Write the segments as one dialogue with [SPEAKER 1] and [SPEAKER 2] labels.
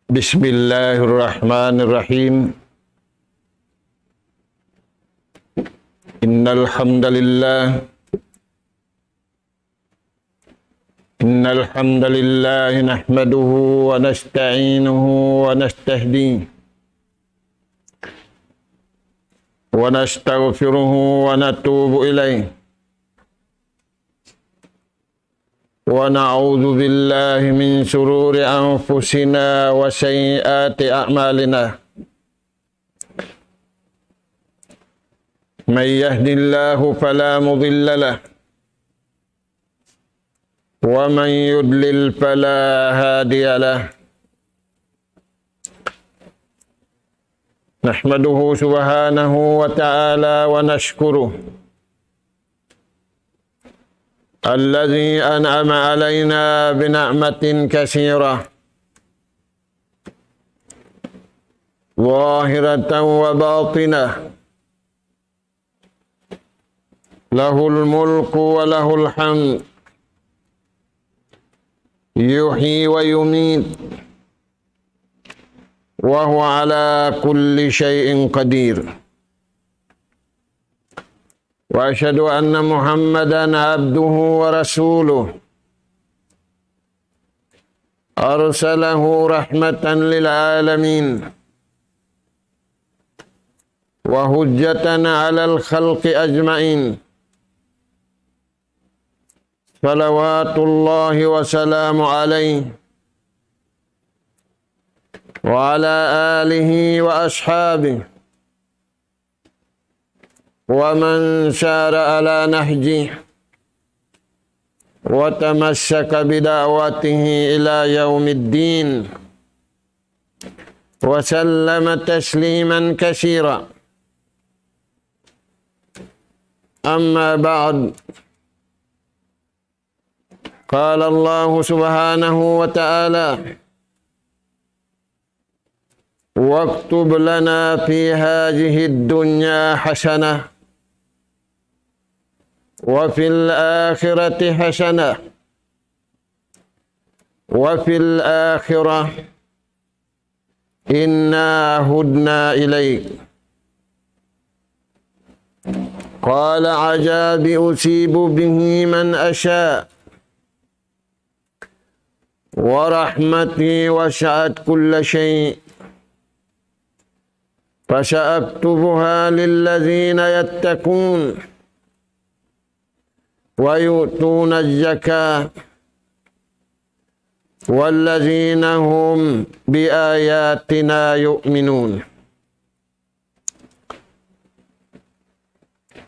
[SPEAKER 1] Bismillahirrahmanirrahim. Innal hamdalillah nahmaduhu wa nasta'inuhu wa nastahdihi wa nastaghfiruhu wa natubu ilaihi wa na'udzu billahi min shururi anfusina wa sayyiati a'malina. May yahdihillahu fala mudilla lahu wa man yudlil fala hadiya lahu. Nahmaduhu subhanahu wa ta'ala wa nashkuruhu alladzi an'ama alaina bina'matin katsirah zahiratan wa batinah lahul mulku wa lahul hamd yuhyi wa yumiit wa huwa ala kulli syai'in qadir. Wa asyhadu anna Muhammadan abduhu wa rasuluh arsalahu rahmatan lil alamin wa hujjatan 'alal khalqi ajmain. Salawatullahi wa salamu alaihi wa ala alihi wa ashabihi wa man syara ala nahji wa tamassaka bida'watihi ila yaumiddin wa sallama tasliman katsira. Amma ba'd. Qala Allah subhanahu wa ta'ala waktub lana fi hadhihi ad-dunya hasanah wa fil akhirati hasanah wa fil akhirah inna hudna ilaik. Qala ajabi usibu bihi man asha wa rahmati wasi'at kulla syai' fasa'aktubuha lilladzina yattaqun wa yu'tuna az-zakah walladzina hum biayatina yu'minun.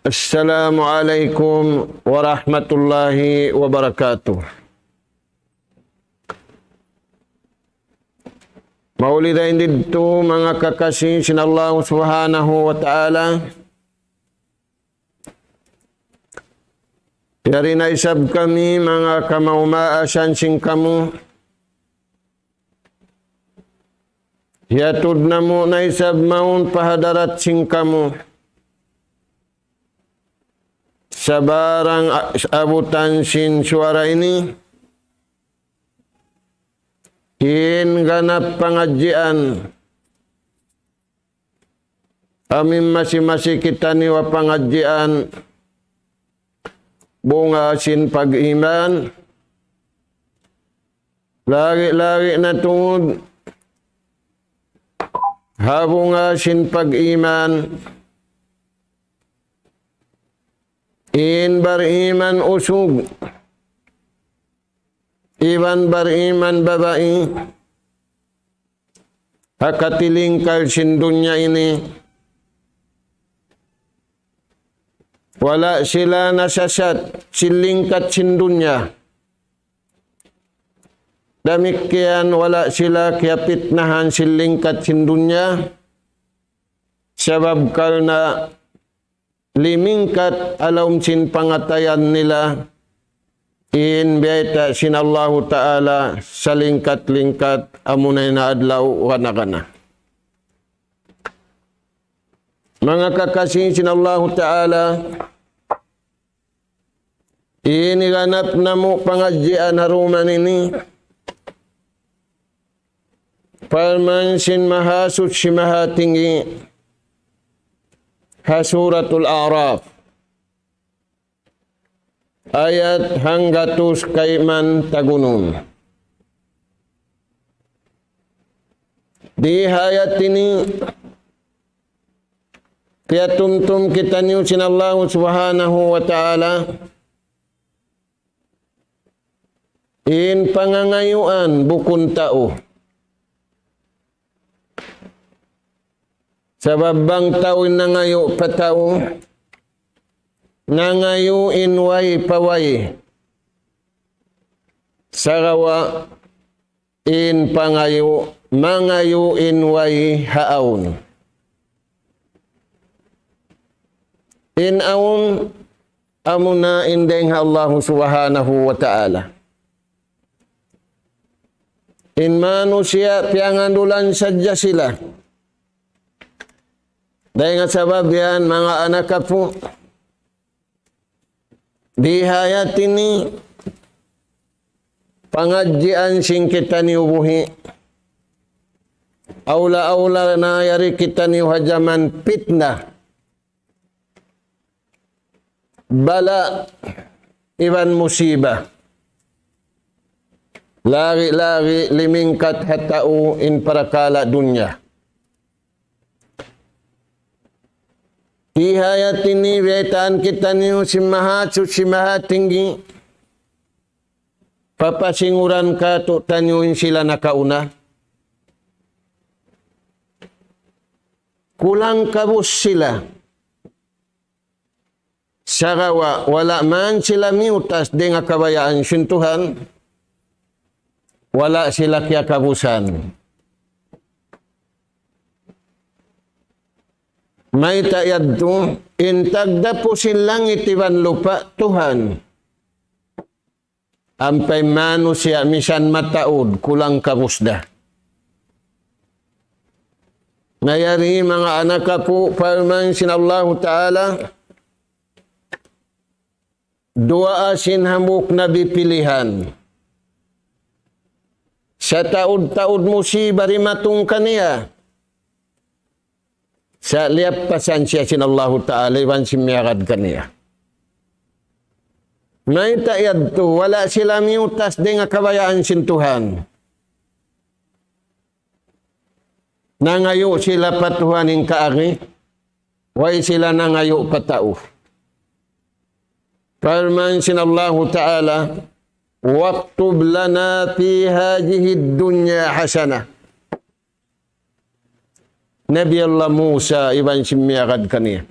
[SPEAKER 1] Assalamualaikum warahmatullahi wabarakatuh. Maulidain dito mga kakasih sinallahu subhanahu wa ta'ala. Dari na isab kami mga kamaumaasan sing kamu. Hiatud na mo na isab maun pahadarat sing kamu. Sabarang abutan sin suara ini. In ganap pengajian amin masih-masih kita niwa pengajian bunga sin pag-iman lari-lari na tungod habunga sin pag-iman in bariman usug iban bariman babai hakatilingkal sin dunya ini wala sila nasasat silingkat sin dunya demikian wala sila kiapitnahan silingkat sin dunya sebab kalna limingkat alaum sin pangatayan nila in biayta sinallahu ta'ala salingkat-lingkat amunay na adlaw kana-kana. Mga kakasih sinallahu ta'ala iniganap na mo pengajian haruman ini Firman sin Maha Suci Maha Tinggi, Suratul A'raf, ayat hanggatus kaiman tagunun. Di ayat ini kaya tumtum kita niusin Allah Subhanahu wa ta'ala in pangangayuan bukun tao. Sabab bang tao nangayo pa tao, nangayo inway paway. Sarawa in pangayo, mangayo inway haon. In aun amuna indeng Allah Subhanahu wa ta'ala. In manusia piangandulan saja sila. Dahil nga sabab yan, mga anak po, di hayat ini pangadjian sing kita niubuhi. Aula-aula na yari kita niuhajaman fitnah. Bala iban musibah. Lari-lari limingkat hatau in parakala dunya. Di hayat ini beritaan kita ni si Maha Suci Maha Tinggi. Papasinguran ka tu tanyuin sila nakauna. Kulang kabus sila. Sarawa wala man sila miutas dengan kabayaan sintuhan. Wala sila kaya kabusan. May tayad tu, intagda po silang itiwan lupa Tuhan. Ampay manusia misan mataud, kulang kabusda. Ngayari mga anak po, firman sin Allah Ta'ala, dua asin hamuk na bipilihan. Sa taud-taud musibah rimatong kaniya. Sa liap pasan siya sin Allah Ta'ala iwan simyagad kaniya. May tayad to, wala sila miutas di nga kabayaan sin Tuhan. Nangayo sila patuhanin kaagi, way sila nangayo patao. Firman sin Allah Ta'ala, waktub lana fi hadihi dunya hasanah. Nabi Allah Musa iban simyagad kaniya.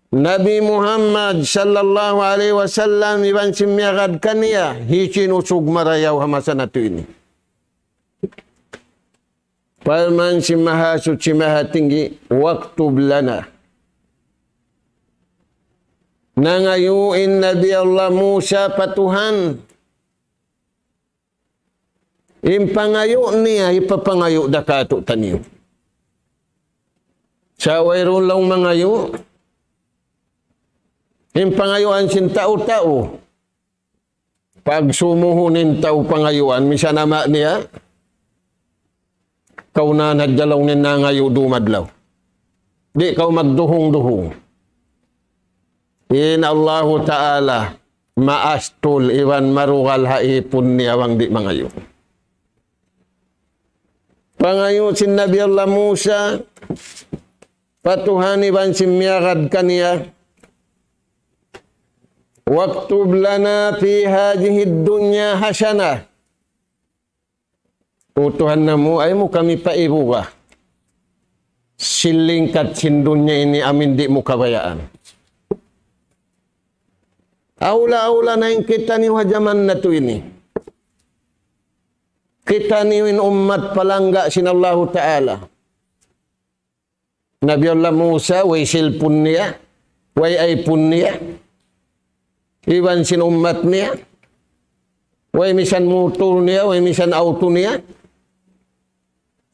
[SPEAKER 1] Nabi Muhammad sallallahu alaihi wasallam iban simyagad kaniya. Hicin usug marayaw hamasan na ini. Firman si Maha Suci Maha Tinggi, waktub lana. Nangayuin Nabi Allah Musa patuhan. Impangayo niya, ipapangayo da kato taniyo. Sa wayron lang mangayo, impangayuan sin tao-tao. Pag sumuhunin tao pangayuan, misa nama niya, kau na naddalaw ni nangayo dumadlaw. Di kau magduhong-duhong. In Allah Ta'ala, maastul iwan marugal haipun niyawang di mangayo. Pangayo sin Nabi Allah Musa, patuhan iban simyagad kaniya, waktub lana fi hadihi dunya hasanah. Tuhan namu, ay mo kami paibuga. Silingkat sin dunya ini amin di mo kabayaan. Aula-aula na yung kita ni wajaman na to ini. Kita niwin umat palangga sin Allah Ta'ala. Nabi Allah Musa, way silpun niya, way aipun niya. Iwan sin umat niya. Way misan motor niya, way misan auto niya.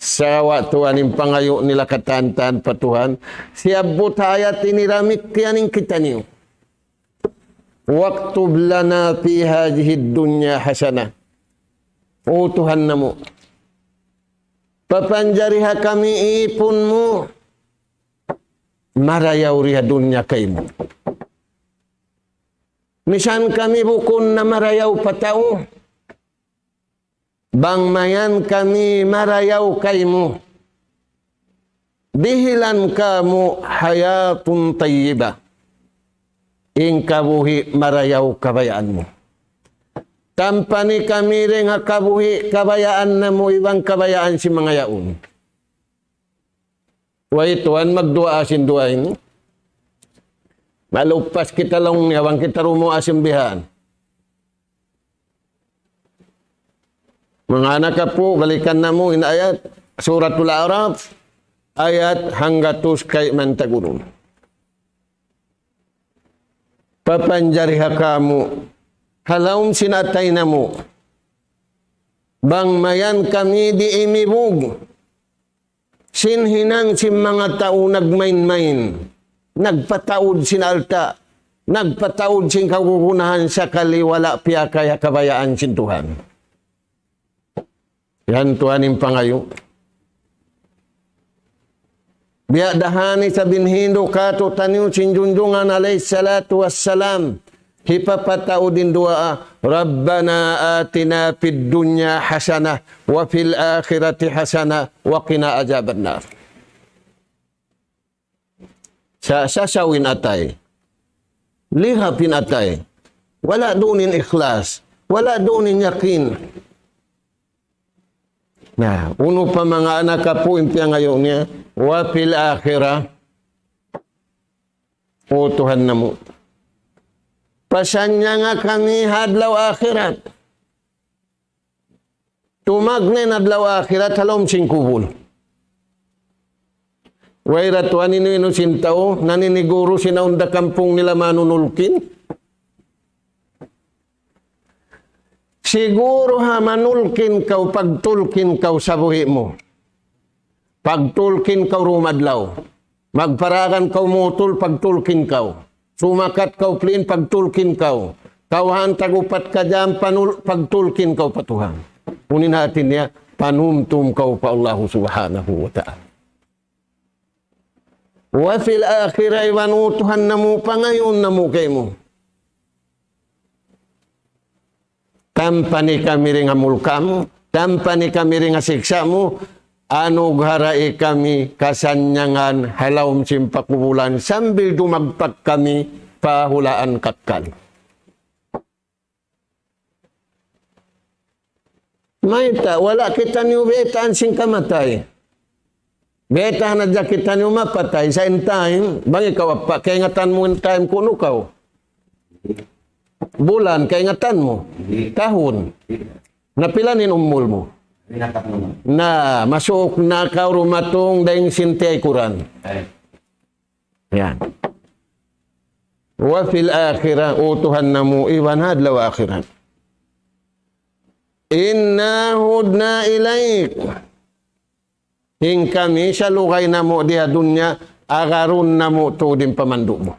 [SPEAKER 1] Sa waktu aning pangayo nila katantan patuhan, siabot hayat iniramik kianing kita niyo. Waktub lana fi hadihi dunya hasanah. utuhan na mo. Papanjariha kami ipon mo. Marayaw riha dunya kay mo. Misan kami bukon na marayaw patao. Bangmayan kami marayaw kay mo. Dihilan ka mo hayatun tayyiba. Ingkabuhi marayaw kabayaan mo. Tampani kami rin nga kabuhi kabayaan na mo ibang kabayaan si mga yaon. Way tuan magdua asin duain. Malupas kita lang ngawang kita rumo asin bihan. Mga anak ka po, balikan na mo inayat Suratul A'raf ayat hanggatus kay mantagurun. Papanjariha kamu halaum sinatay na mo. Bangmayan kami di imibug. Sinhinang si mga tao nagmain-main. Nagpataod sinalta. Nagpataod sin kagugunahan sa kaliwala piya kaya kabayaan sin Tuhan. Yan Tuhanin pangayo. Biadahani sa binhindo kato taniw sinjunjungan alayhi salatu wassalam. Hipapatao din dua, Rabbana atina fid dunya hasanah wa fil akhirati hasanah wa qina azabannar. Sa sasawin atay, lihapin atay, wala dunin ikhlas, wala dunin yakin. Nah, uno pa mga anak ka po impya ngayon niya, wa fil akhirah, o Tuhan na mo. Pasanya nga kami hadlaw akhirat. Tumagne hadlaw akhirat halom singkubul. Waira tuan inu sintao naniniguro sinaunda kampung nila manunulkin. Siguro ha manulkin kau pagtulkin kau sa buhi mo. Pagtulkin kau rumadlaw. Magparakan kau mutul pagtulkin kau. Sumakat kau plin pagtulkin kau. Kauhan tagupat ka dyan pagtulkin kau patuhan. Unin natin niya, panumtum kau pa Allah subhanahu wa ta'ala. Wa fil akhirah iwanutuhan na mo pangayon na mo kay mo. Tampani kami rin amul kamu. Tampani kami rin asiksa mo. Anugharai kami kasanyangan halawm simpakubulan sambil dumagpak kami pahulaan kakkal. Maita, wala kita niyo betaan sing kamatay. Beta na dya kita niyo mapatay sa in time, bang ikaw pa, kaingatan mo in time kuno kaw. Bulan, kaingatan mo. Tahun. Napilanin umul mo. Na masuk na kau rumatong daing sintiay Quran. Yan. Wa fil akhirah utuhan namu iwan hadlaw akhirat. Inna hudna ilaik. Hing kami sa lugay namu dia dunya agarun namu to din pamandu mo.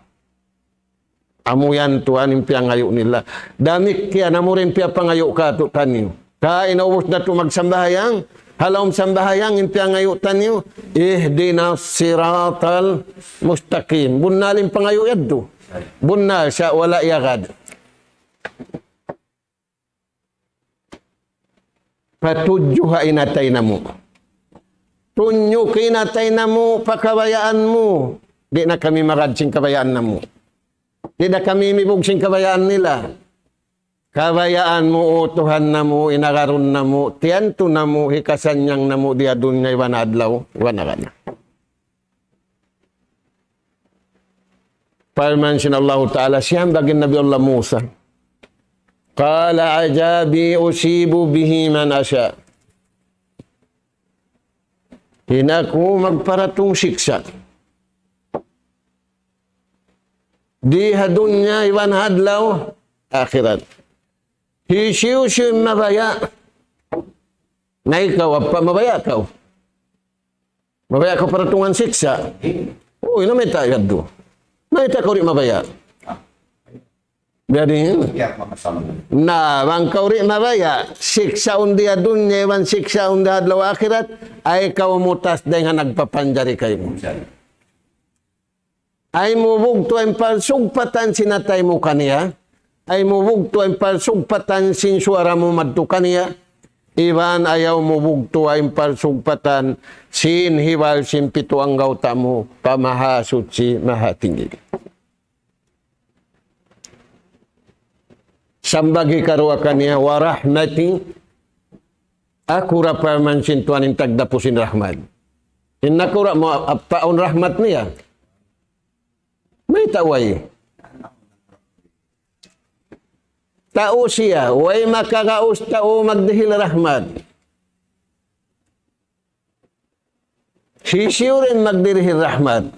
[SPEAKER 1] Amu yan tuan impia ngayo nila. Damik kaya namu rin pia pangayo ka to taniyo. Ka inaubos na ito magsambahayang, halawang sambahayang, impya ngayo tanyo, ihdina siratal mustaqim. Bunalin pa ngayo yaddo. Bunal siya, wala yagad. Patudyo inatay na mo. Tunyo kinatay na mo, pakabayaan mo. Di na kami maradsing kabayaan na mo. Di na kami mibugsing kabayaan nila. Kabayaan mo, utuhan na mo, inagarun na mo, tiyanto na mo, hikasanyang na mo, diya dun ngay wanadlaw, wanagana. Parmansin Allah Ta'ala, siyang bagin Nabi Allah Musa. Kala ajabi usibu bihi man asya. Hinaku magparatong siksa. Diha dun niya, iwan hadlaw, akhirat. Hisiu-siu mabaya. Na ikaw, apa mabaya kau? Mabaya kau paratungan siksa. Oh, ina may tayad do. Na ita kau rin mabaya. Jadi, na mangkauri mabaya, siksa undia dunya, wan siksa undia adlaw akhirat, ay kaumutas dengan nagpapanjari kayo. Ay mubugto ang palsugpatan sinatay mo kaniya, ay mubugto ang palsugpatan sinsuara mo madto kaniya, iwan ayaw mubugto ang palsugpatan sinhiwal simpito ang gauta mo, pamahasut si mahatinggi. Sambagi karuakan niya, warahmati, aku rapaman sintuan in tagdapusin rahmat. Inakura mo, paon rahmat niya. May taway. Tao siya, way makakaus tao magdahil rahmat. Sisiyurin magdirihil rahmat.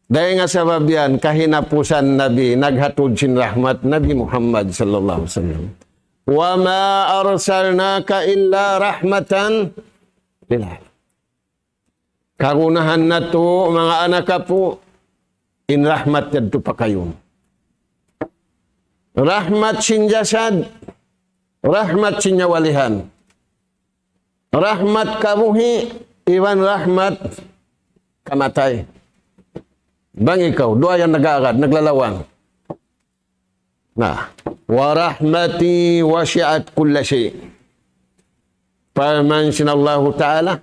[SPEAKER 1] Dahil nga sabab yan, kahinapusan Nabi, naghatod sin rahmat Nabi Muhammad sallallahu alaihi wasallam. Wa ma arsalnaka illa rahmatan lil alamin. Kagunahan na to, mga anak po, in rahmat yadto pa kayo. Rahmat sin jasad, rahmat sin nyawalihan. Rahmat kamuhi, iwan rahmat kamatay. Bang ikaw, doa yang nag-aagad, naglalawang. Nah, wa rahmati wasi'at kulla shay. Paman sinallahu ta'ala,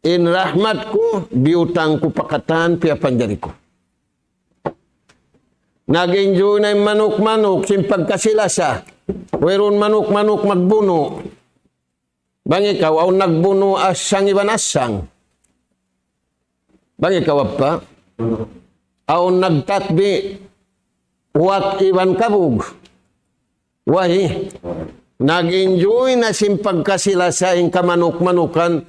[SPEAKER 1] in rahmatku, biutang ku pakatan, pia panjari ko. Nag-enjoy na yung manok-manok, simpagkasilasa. Weron manok-manok magbuno. Bang ikaw, aw nagbuno asang iban asang. Bang ikaw apa? Aw nagtatbi wat iwan kabug. Wahi. Nag-enjoy na simpagkasilasa in kamanok-manukan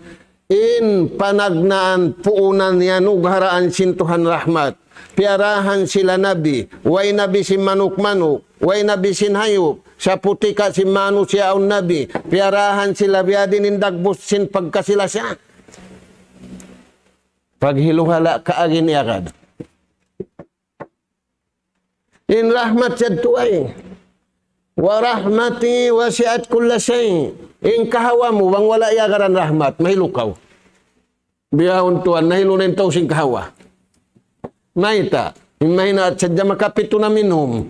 [SPEAKER 1] in panagnaan puunan niya nugharaan sintuhan rahmat. Piarahan sila nabi. Way nabi si manok-manok. Way nabi sin hayop. Sa putika si manu siya ang nabi. Piarahan sila biadin indagbos sin pagkasilasa. Paghiluhala kaagin iagad. In rahmat jadto ay. Wa rahmati wasi'at kulla shay. In kahawa mo, bang wala yagaran rahmat, mahilukaw. Biyahon tuan, nahilunin tau sing kahawa. Maita, imahina at sadya makapito na minum.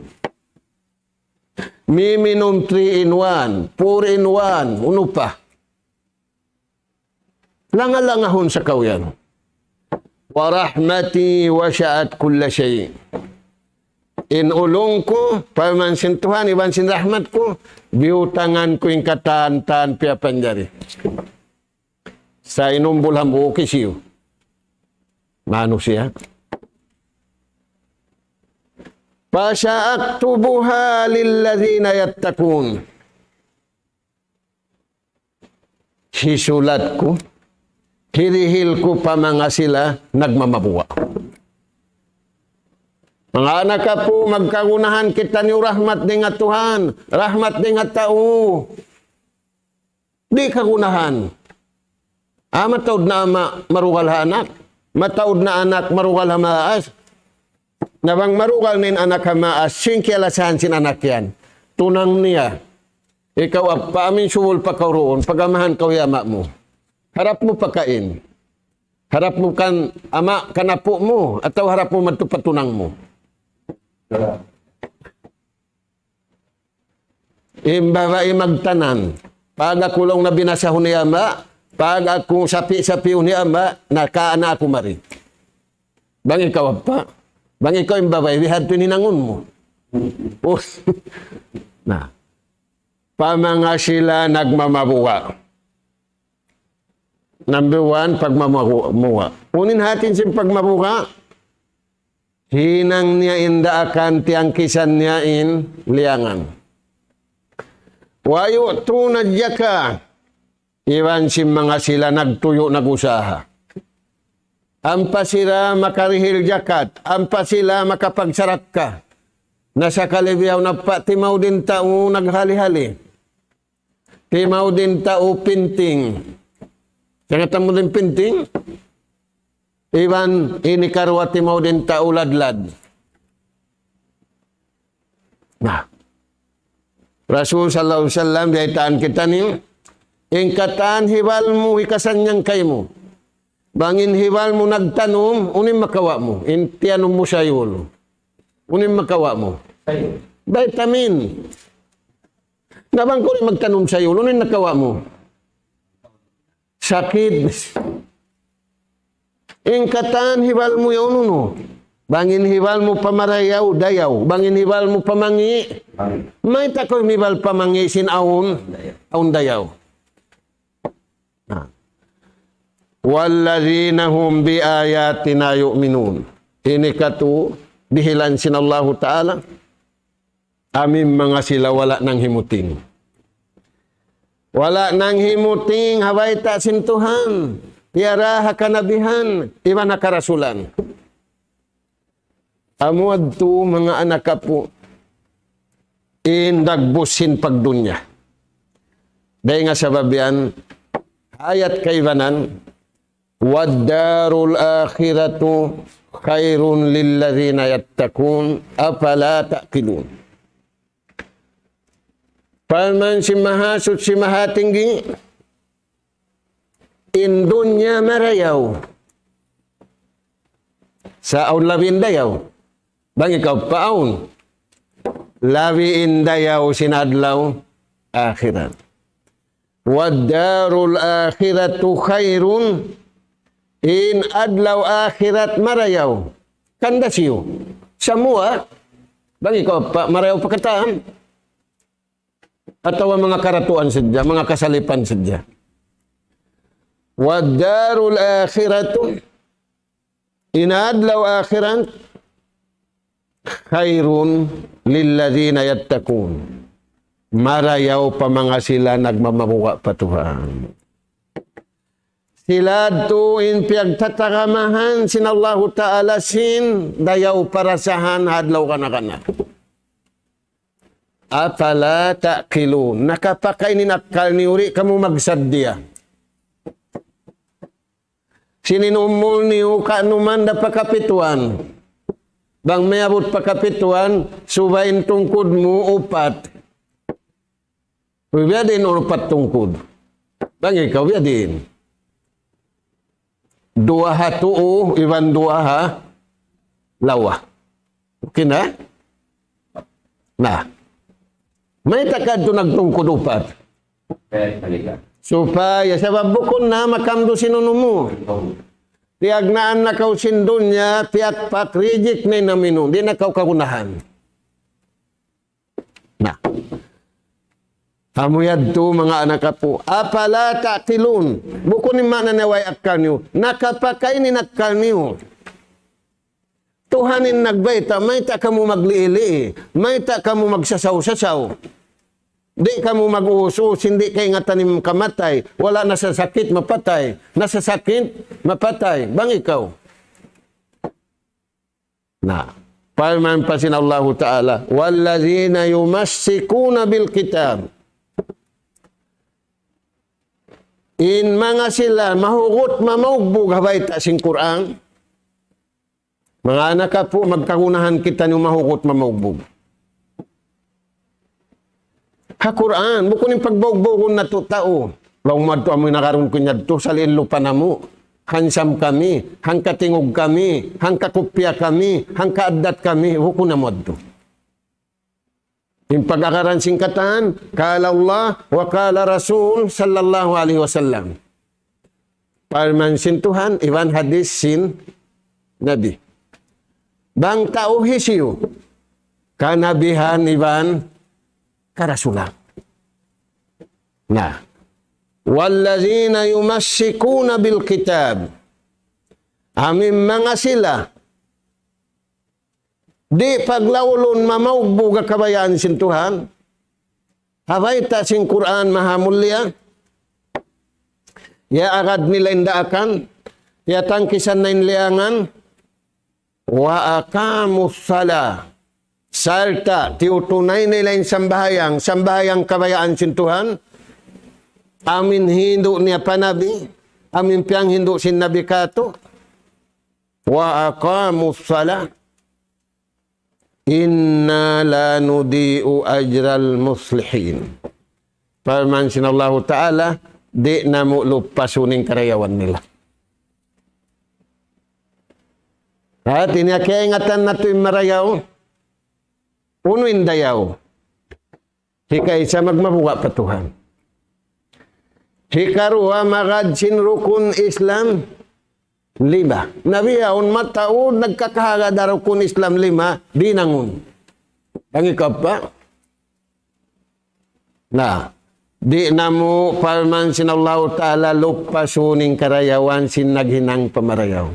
[SPEAKER 1] Miminum 3 in 1, 4 in 1, uno pa. Langalangahon sa kawyan. Wa rahmati wasi'at kulla shay. In ulong ko, pamansintuhan, iban sin rahmat ko, biutangan ko yung kataan-taan pia panjari. Sa inumbul hambu kisiyo. Mano siya? Pasa'aktubuha lillazina yattakun. Sisulat ko, hirihil ko pa mga sila nagmamabuwa. Mga anak ka po, magkagunahan kita niyo rahmat din nga Tuhan. Rahmat din nga tao. Di kagunahan. Matawd na marugal ha anak. Matawd na anak marugal ha maas. Nabang marugal nin anak ha maas, singkialasahan sin anak yan. Tunang niya. Ikaw, paamin suwol pa ka roon, pagamahan ka yama mo. Harap mo pakain. Harap mo kan ama kanapo mo, atau harap mo matupatunang mo. Imbawa magtanan. Pag ako lang na binasahon ni ama, pag ako sapi-sapi ni ama, nakaana ako mari. Bang ikaw pa? Bang ikaw imbawa, ihad pininangon mo. Na. Pamanga sila nagmamabuwa. Number 1, pagmamabuwa. Unin hatin si pagmabuwa. Hinang niya inda akan tiang kisan niya in liangan. Wayo tunad yaka. Iwan si mga sila nagtuyo nagusaha. Ampa sila makarihil jakat. Ampa sila makapagsarak ka. Nasa kalibiyaw na pa, timaw din tao naghali-hali. Timaw din tao pinting. Kaya mo din pinting? Iwan, ini karwati mo din tauladlad. Nah, Rasul sallallahu alaihi wasallam diaitaan kita ni, ingkatan hiwal mo ikasanyang kay mo. Bangin hiwal mo nagtanom, unim makawa mo. Intianom mo sayul. Unim makawa mo. Vitamin. Nabang ko rin magtanom sayul, unim nakawa mo. Sakit. Ingkatan hiwal mo yun, no? Bangin hiwal mo pamarayaw, dayaw. Bangin hiwal mo pamangi. May takoy hiwal pamangi sin aun dayaw. Wallazina hum bi ayatina yu'minun. Ini katu dihilan sin Allah Ta'ala. Amin mga sila wala nang himuting. Wala nang himuting haway ta sin Tuhan. Tiara hakanabihan. Iba na karasulan. Amuad tu mga anak kapo. Indagbusin pagdunya. Dahil nga sababian, ayat kaibanan, Waddarul akhiratu khairun lilladzina yattaqun afala taqilun. Palman si mahasud si mahatinggi indunya marayaw sa aun labin dayaw bang ikaw paun labi indayaw sinadlaw akhirat. Waddarul akhiratu khairun in adlaw akhirat marayaw. Kanda siyo. Samua. Bang ikaw pa, marayaw pagkataan. Atau mga karatuan sadya, mga kasalipan sadya. Waddarul akhiratu in adlaw akhirat khairun lilladzina yattaqun. Marayaw pa mga sila nagmamamuwa patuhan. Sila tuin piyagtatakamahan sin Allah Ta'ala sin dayaw parasahan hadlaw kana-kana. Apala ta'kilun. Nakapakainin akal ni uri kamu magsadya. Sininumul niyo kaanuman da pakapituan. Bang may abot pakapituan, subayin tungkod mo upat. Biya din upat tungkod. Bang ikaw biya din. Dua ha tuo, iwan dua ha lawa. Okay na? Nah. May takad to nagtungkod upat. Supaya sa babukon na makamdo sinuno mo. Tiagnaan na kau sindunya, tiak pak reject na namino. Di na kau kagunahan. Nah. Amuyad to mga anak po. Apala ta'tilun. Buko ni mana naway akal niyo. Nakapakainin akal niyo. Tuhanin nagbayta. May ta ka mo magliili. May ta ka mo magsasaw-sasaw. Di ka mo mag-uus-us. Hindi kay nga tanim kamatay. Wala na sa sakit, mapatay. Nasa sakit, mapatay. Bang ikaw? Na. Palman pa sin Allah Ta'ala. Wallazina yumassikuna bil kitab. In mga sila, mahugot, mamaugbog, habay ta sing Quran. Mga anak ka po, magkagunahan kita niyo mahugot, mamaugbog. Ha Quran, buko ni pagbog-bogon na to tao. Laung madto amoy nakaroon ko niya to, sa lupa na mo. Hansam kami, hangkatingog kami, hangkakupya kami, hangkaadat kami, buko na madto. Yung pag-akaran singkatan, kala Allah wa kala Rasul sallallahu alaihi wasallam. Parman sin Tuhan, iwan hadis sin Nabi. Bang tao hisiyo, kanabihan iwan karasulang. Nah, wallazina yumassikuna bil kitab. Amin mga sila, di paglawlon mamaugbog kabayaan sin Tuhan. Habay ta sin Quran mahamulya. Ya agad nila indaakan. Ya tangkisan na inliangan. Wa akamus sala. Salta tiutunay nila yung sambahayang kabayaan sin Tuhan. Amin hindu niya panabi. Amin piyang hindu sin Nabi kato. Wa akamus sala. Inna la nudi'u ajral muslihin. Firman sinallahu ta'ala, di na mo lupasuning karayawan nila. At inakaingatan na ito'y marayaw, unuin dayaw. Hika isa magmabuwa patuhan. Hikaruha magad sinrukun Islam 5. Nabiyaon mataon nagkakahaga daraw kun Islam 5, di nangun. Ang ikaw pa? Na, di na mo palman sinallahu ta'ala lupasuning karayawan sin naghinang pamarayaw.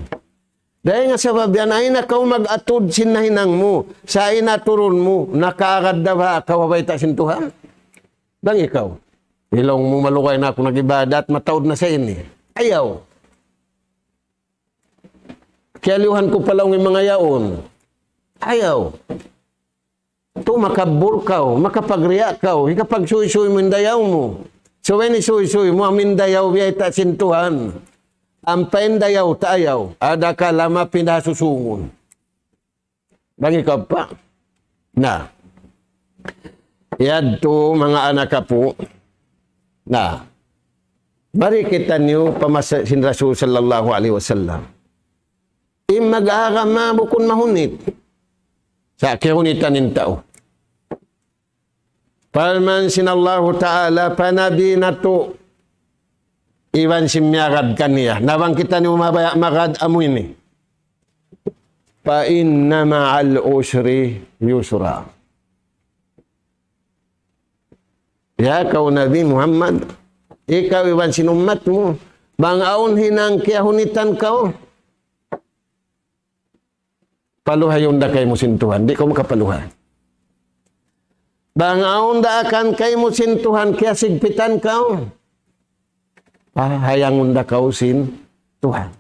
[SPEAKER 1] Dahil nga sabab yan ay nakaw mag-atod sin nahinang mo, sa inaturon mo, nakaagad na ba kawabay ta sin Tuhan? Dang ikaw. Ilong mo malukay na ako nag-ibadat, mataod na sa ini. Ayaw. Kiyaliuhan ko pala ng mga yaon. Ayaw. Ito makaburkaw, makapagriya kaw, ikapagsuy-suy mo dayaw mo. So when isuy-suy mo, amin dayaw biyay ta sintuhan. Ang paindayaw ta ayaw, ada ka lama pinasusungon. Bang ikaw pa? Na. Yad to mga anak ka po, na barikitan niyo pamasin Rasul sallallahu alaihi wasallam. Mag-aagama bukon mahunit. Sa kihunitan ng tao. Palman sinallahu ta'ala panabi na to iwan simyagad kaniya. Nawang kita niyo magad amoy ni. Pa inna ma'al usri yusra. Ya kau Nabi Muhammad, ikaw iwan sinumat mo, bangaon hinang kiyahunitan kau. Paluhayon da kay mo sintuhan, di ko makapaluhan. Bangaon da akan kay mo sintuhan, kaya sigpitan kau. Hayangon da kau sin Tuhan.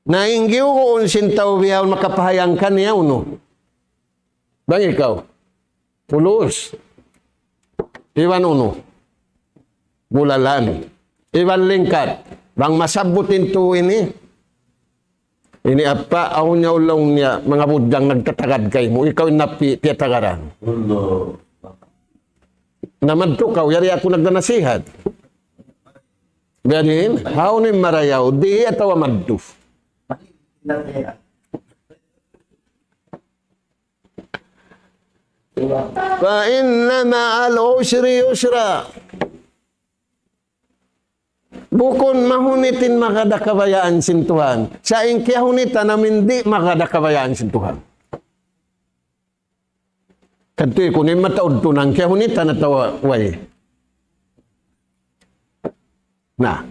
[SPEAKER 1] Nainggiw ko unsin tao biyaw makapahayang kaniya uno. Bang ikaw, pulos. Iwan uno, bulalan, iwan lingkat, bang masabutin to ini apa, ako niya ulong niya, mga budyang nagtatagad kay mo, ikaw inapi, tiyatagaran. Naman to kaw, yari ako nagdanasihat. Biyanin, how ni marayaw, di atawa maduf. Fa inna ma'al usri yusra. Bukon mahunitin makadakabayaan sin Tuhan. Sa ingkiyahunitan namin di makadakabayaan sin Tuhan. Kantoy kunin mataod to ng kiyahunitan na tawaway. Na.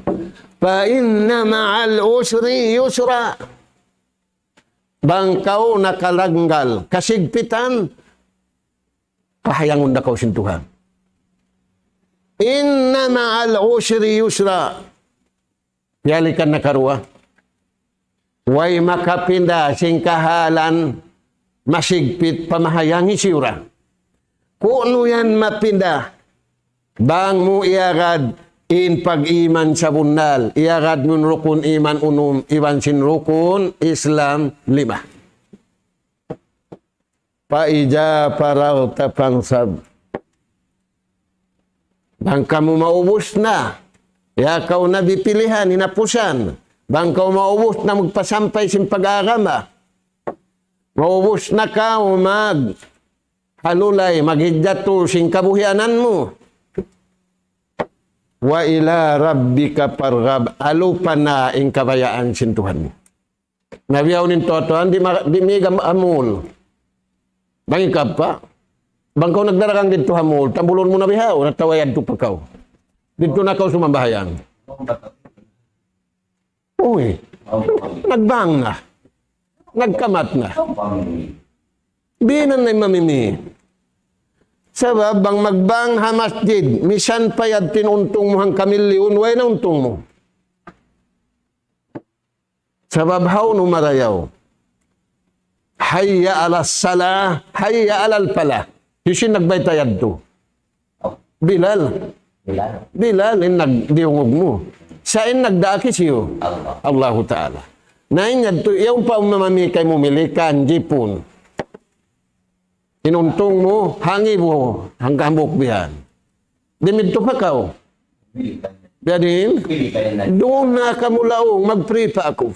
[SPEAKER 1] Fa inna ma'al usri yusra. Bangkaw nakalanggal. Kasigpitan. Kahayangon na kaw sin Tuhan. Inna ma'al usri yusra. Yalikan na karuwa. Way makapinda sing kahalan masigpit pamahayangi siura. Kuno yan mapinda. Bang mo iagad in pag-iman sa bundal. Iagad mo rukun iman unum. Iwan sin rukun Islam 5. Paija paraw tapangsab. Bang kamu maubos na. Ya kau na bipilihan, hinapusan. Bang kau maubos na magpasampay sin pag-aagama. Maubos na kau halulay, maghidyato sin kabuhianan mo. Wa ila rabbika parghab. Alupan na ing kabayaan sin Tuhan mo. Nabiyaw nin totoan, di migam amul. Bang ikap pa, bang kau nagdarakang dito hamul, tambulon mo na bihaw, natawayan to pa kau. Dito na kau sumambahayang. Uy, nagbang na. Nagkamat na. Binan na mamimi. Sabab, bang magbang ha masjid, misan payad tinuntong mo hang kamilyon, way na untong mo. Sabab, haw no marayaw. Hayya ala salah, hayya ala pala. Yusin nagbaytayad to. Bilal. Bilal, nagdiungog mo. Saan nagdaki siyo? Allahu Ta'ala. Nainad to, yung pa mamamikay mo milikan, jipon. Inuntong mo, hangi mo, hanggang bukbihan. Dimito pa kao. Biadin, doon na kamulaong, mag-pray pa ako.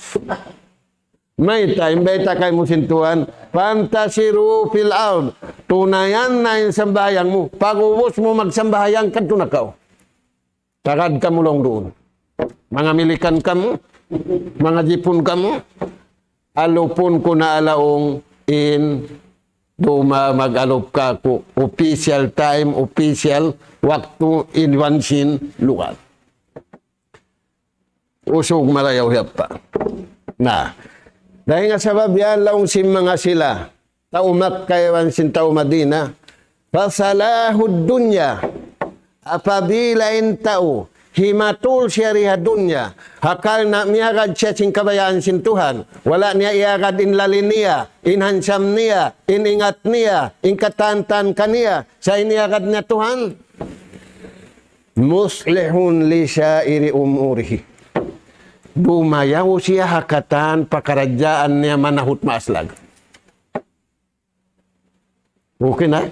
[SPEAKER 1] May time, beta kay mo sintuhan, fantasiru fil ard. Tunayan na yung sambayang mo. Pag ubos mo magsambayang, kadto na kao. Takad ka mulong doon. Mga milikan ka mo, mga jipon ka mo, alupon ko na alaong in duma mag-alop ka ko. Official time, official waktu inwansin lugar. Usog marayaw pa. Na, dahil nga sabab yan, laong sim mga sila, taumak kayawan sin tau Madina, pasalahud dunya, apabilain tao, himatul siya riha dunya, hakal na miyagad siya sin kabayaan sin Tuhan, wala niya iagad inlalin niya, inhansam niya, iningat niya, inkatantan kaniya, sa iniagad niya Tuhan, muslihun li syairi umurihi. Dumayaw siya hakatan pakarajaan niya manahut maaslag. Okay na?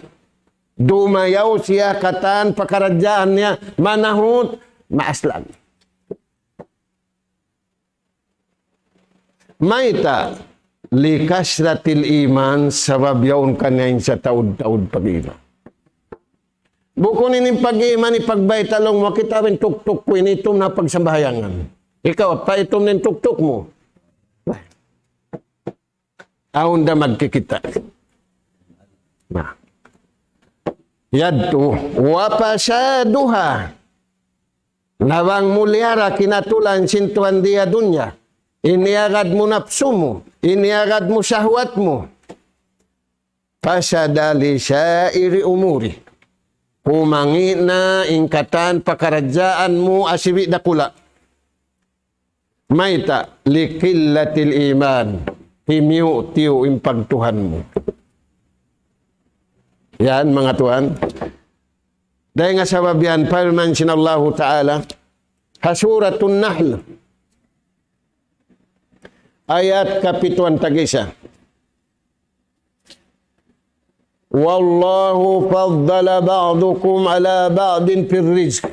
[SPEAKER 1] Dumayaw siya hakatan pakarajaan niya manahut maaslag. Maita likasratil iman sabab yaon kanyain sa taud-taud pag-iman. Bukunin yung pag-iman ipagbaytalong mo kita rin tuk-tuk ko initom na pagsambahayangan. Ikaw, pa itom ng tuk-tuk mo. Aon da magkikita. Na. Yadto, wapasaduha. Nawang muliara kinatulan sintuan dia dunya. Iniagad mo napsu mo. Iniagad mo syahwat mo. Pasadali syairi umuri. Pumangi na ingkatan pakarajaan mo asibi dakula. Maita likillatil iman. Himiu tiu impag Tuhan mo. Yan mga Tuhan. Dahil nga sabab yan, palman sinallahu ta'ala, hasuratun nahl. Ayat kapituan tag-isa. Wallahu faddala ba'dukum ala ba'din fir rizq.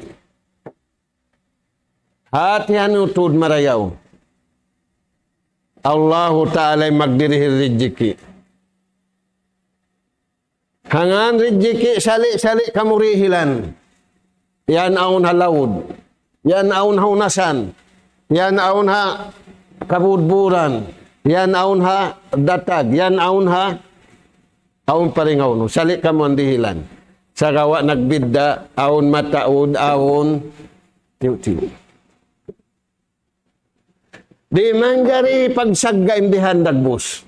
[SPEAKER 1] Hati hanutud marayaw. Allahu Ta'ala magdirihir rizki. Hangan rizki sali-sali kamurihilan. Yan aun halawud. Yan aun haunasan. Yan aun ha kabudburan. Yan aun ha datag. Yan aun ha aun paringaw no. Sali kamundihilan. Sa gawa nagbidda aun mataud aun tiu-tiu. Di manjari pagsagga imbihan dagbus.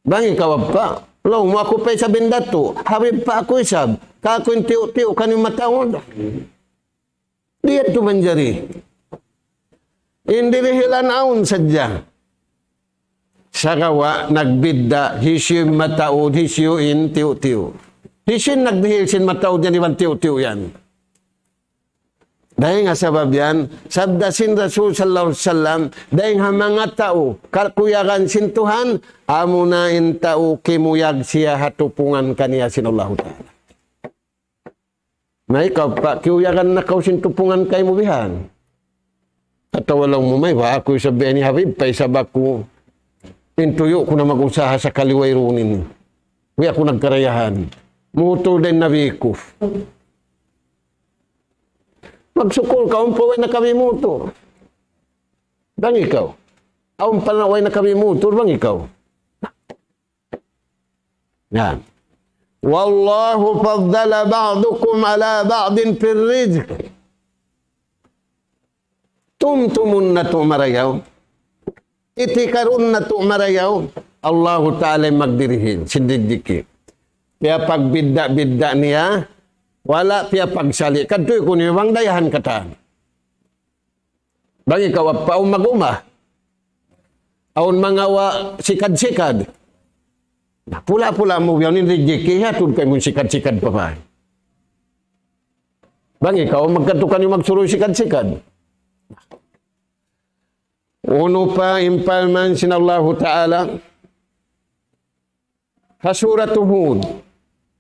[SPEAKER 1] Bang ikaw pa. Long mo ako pa sa bindato. Habib pa ako isab. Kako yung tiu-tiu kanyang mataon. Di ito manjari. Indirihilan aun sadya. Sa gawa nagbidda hisyum mataod hisyuin tiu-tiu. Hisyun nagdihilsin mataod yan iwan tiu-tiu yan. Dahil nga sabab yan, sabdasin Rasul sallallahu alaihi wasallam, dahil nga mga tao, kalkuyagan sin Tuhan, amo na in tao kimuyag siya hatupungan kaniya sinallahu ta'ala. Na ikaw pa, kiuyagan na kau sin tupungan kay mo bihan. At walang mo may, ako sabihin ni Habib, pa isabak ko, intuyo ko na mag-usaha sa kaliway runin. Kaya ako nagkarayahan. Muto din nabikuf. Magsukol ka, umpaway na kami muto. Bang ikaw? Umpaway na kami muto, bang ikaw? Yan. Wallahu faddala ba'dukum ala ba'din fir rizq. Tumtumun na to marayaw. Itikarun na to marayaw. Allahu Ta'ala magdirihin. Sindidiki. Kaya pagbidda-bidda niya, wala piya pagsali. Kadtoy ko niyo, wang dayahan kata. Bang ikaw pa mag-uma. Aun mga wa sikad-sikad. Pula-pula mo yun, hindi jiki, hatun kayo mong sikad-sikad pa pa. Bang ikaw, magkatukan yung magsuroy sikad-sikad. Uno pa, impalman sinallahu ta'ala, Sa surat Hud,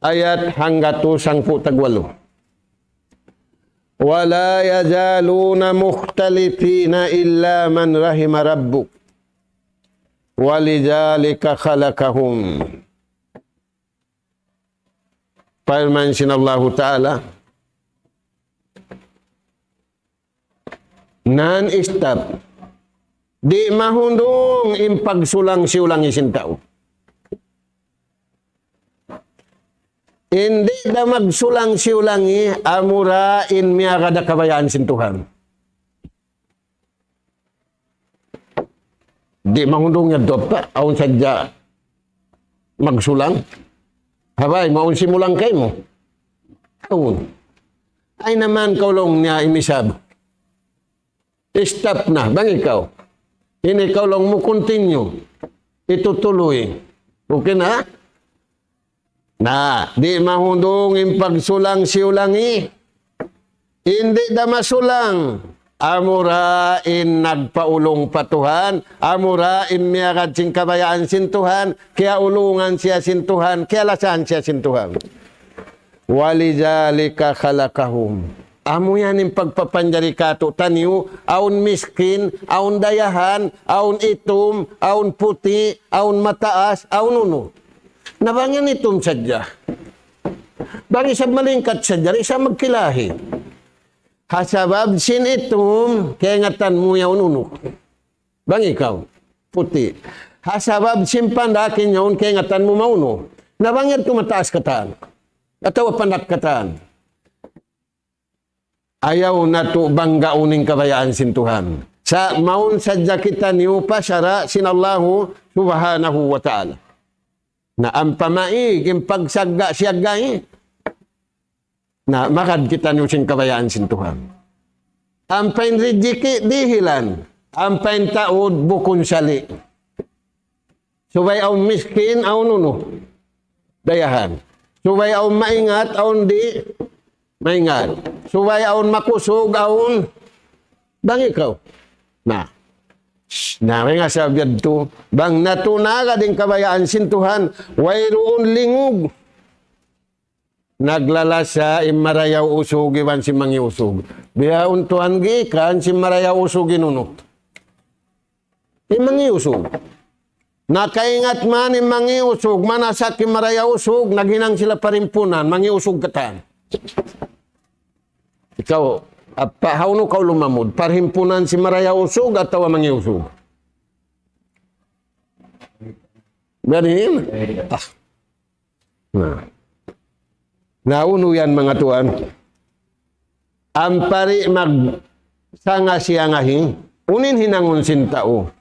[SPEAKER 1] ayat hangga to 18. Wala yazaluna mukhtalifina illa man rahima rabbuk. Walidzalika khalaqahum. Firman sinallahu ta'ala, non-stop. Di mahundong impagsulang-siulang isin tao. Hindi na magsulang-siulangi amurain miya kada kabayaan sin Tuhan. Di mahundong nga dopa, aun sadya magsulang. Habay, maun simulang kay mo. Aun. Ay naman kaulong niya imisab. Stop na, bang ikaw? Ini kaulong mo continue. Itutuloy. Okay na? Na, di mahundong impagsulang-siulangi. Hindi da masulang. Amurain nagpaulong patuhan. Amurain miyakad sing kabayaan sintuhan. Kaya ulungan siya sintuhan. Kaya lasan siya sintuhan. Walidzalika khalaqahum. Amo yan yung pagpapanjari kato. Taniyo, aun miskin, aun dayahan, aun itom, aun puti, aun mataas, aun uno. Nabangyan itom sadya. Bang isang malingkat sadya, isang magkilahi. Hasabab sin itom, kaya ngatan mo yawn uno. Bang ikaw, puti. Hasabab sin pandakin yawn, kaya ngatan mo mauno. Nabangyan tumataas kataan. Atawa pandak kataan. Ayaw na to bangga uning kabayaan sin Tuhan. Sa maun sadya kita niyo pa syara sinallahu subhanahu wa ta'ala. Na ang pamaig, yung pagsagga-siyagay, na makad kita niyo sin kabayaan sin Tuhan. Ang painridjiki dihilan, ang paintaod bukon sali. Subay aw miskin, aw nuno. Dayahan. Subay aw maingat, aw di maingat. Subay aw makusog, aw bang ikaw. May nga sabihan to, bang natunaga din kabayaan sin Tuhan, wayroon lingog. Naglalasa imarayaw usog, iwan si mangi usog. Biyaon tuhan gikan, si marayaw usog inunot. Imangi usog. Nakaingat man imangi usog, manasak imarayaw usog, naghinang sila parimpunan, mangi usog katan. Ikaw, hauno ka lumamod, parhimpunan si marayaw usog at tawa mangi usog. Ganin? Nauno yan mga tuan. Ampari magsanga siyangahin, unin hinangon sin tao.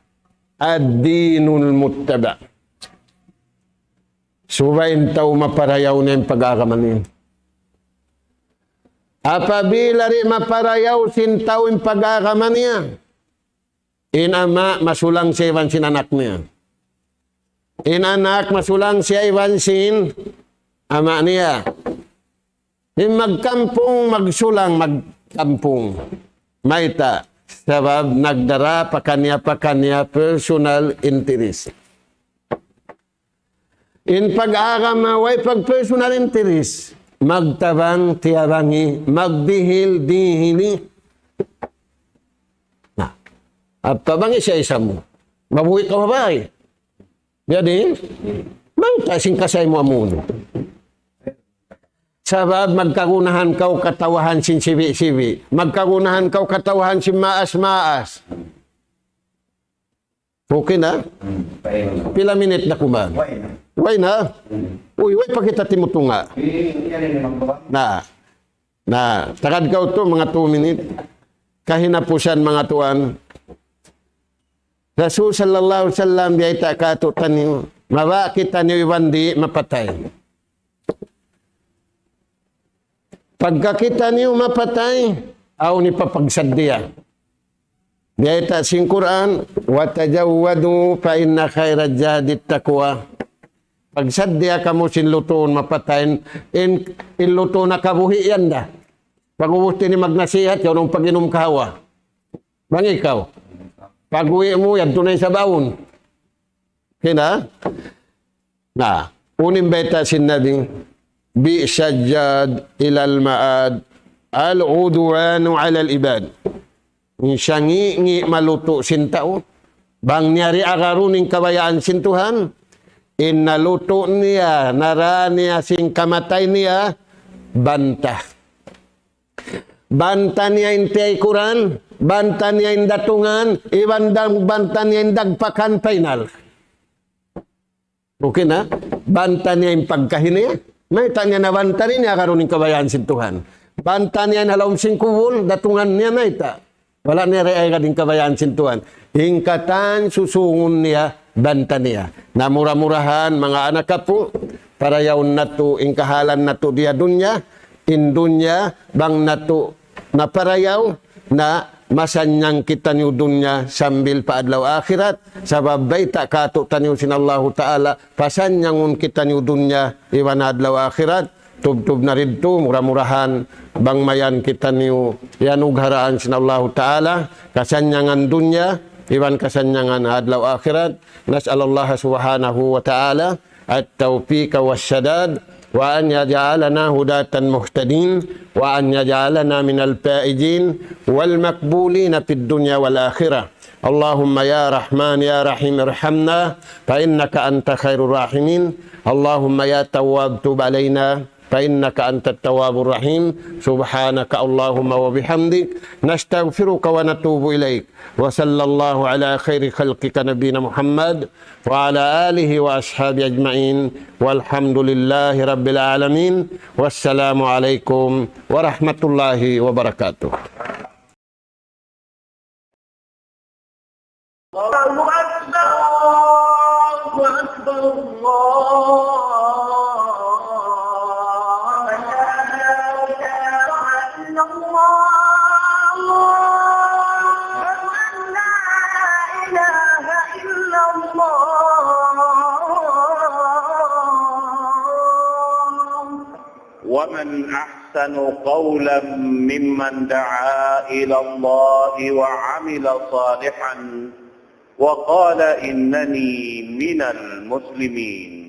[SPEAKER 1] Ad-dinul muttaba. Subayin tao maparayaw na yung pag-akamanin. Apabila rin maparayaw sin tao yung pag-akaman niya, inama masulang siya iwan sin anak niya. Inanak masulang siya iwan sin ama niya. Magkampong magsulang magkampong. Maita. Sabab nagdara pa kanya personal interest. In pag-akamaway pag personal interest, magtabang tiyabangi, magdihil dihili. At tabangi siya isa mo. Mabuhi ka mabay. Jadi, mangtasing kasay mo amuno. Sabab magkagunahan kau katawahan sin sibi-sibi. Magkagunahan kau katawahan sin maas-maas. Okay na? Pila minute na kuman? Way na? Uy, way pa kita timutunga. Takad kau to mga 2 minute. Kahinapusan mga tuan. Rasul sallallahu alaihi wasallam biyay takato taniyo. Mawa kita niyo iwandi mapatay. Pagkakita niyo mapatay, aw ni papagsaddiya. Biyay ta sing Quran, wa tajawwadu fa inna khairaz zadit taqwa. Pagsaddiya kamo sin luton mapatayin, in luto na kabuhi yan da. Pag-ubuti ni magnasihat, yaw nung pag-inom kahawa. Bang ikaw? Pag-uwi mo, yan tunay sa baon. Kina? unim baita sinabing bi sajjad ilal ma'ad al-udwanu 'ala al-ibad. Ngi maluto sin tao. Bang nyari agaruning kabayaan sin Tuhan. Inaluto niya, naraniya sing kamatay niya, bantah. Banta niya intay Quran, banta niya indatungan, banta niya indagpakan final. Okay na? Banta niya yung pagkahini. May tanya na banta rin niya karuning kabayaan sin Tuhan. Banta niya nalaum sing kuwul, datungan niya may ta. Wala niya rin ay kading kabayaan sin Tuhan. Hingkatan susungun niya, banta niya. Namura-murahan mga anak kapo, para yawn na to, ingkahalan na to diya dunya, indunya, bang na to, na parayaw, na masanyang kita niyo dunya sambil paadlaw akhirat, sababay ta kato taniyo sin Allahu Ta'ala, pasanyangun kita niyo dunya, iwan adlaw akhirat, tub-tub na rinto, murah-murahan, bang mayan kita niyo, yanugharaan sin Allahu Ta'ala, kasanyangan dunya, iwan kasanyangan adlaw akhirat. Nas'alallah subhanahu wa ta'ala at-tawfiq was-sadad wa an yaj'alana hudatan muhtadin wa an yaj'alana minal faizin wal maqbulin fid dunya wal akhirah. Allahumma ya Rahman ya Rahim irhamna fa innaka anta khairur rahimin. Allahumma ya Tawwab tub alaina فإنك أنت التواب الرحيم. سبحانك اللهم وبحمدك نستغفرك ونتوب إليك. وصلى الله على خير خلقك نبينا محمد وعلى آله وأصحابه أجمعين والحمد لله رب العالمين والسلام عليكم ورحمة الله وبركاته. الله أكبر الله أكبر الله
[SPEAKER 2] ومن أحسن قولا ممن دعا إلى الله وعمل صالحا وقال إنني من المسلمين.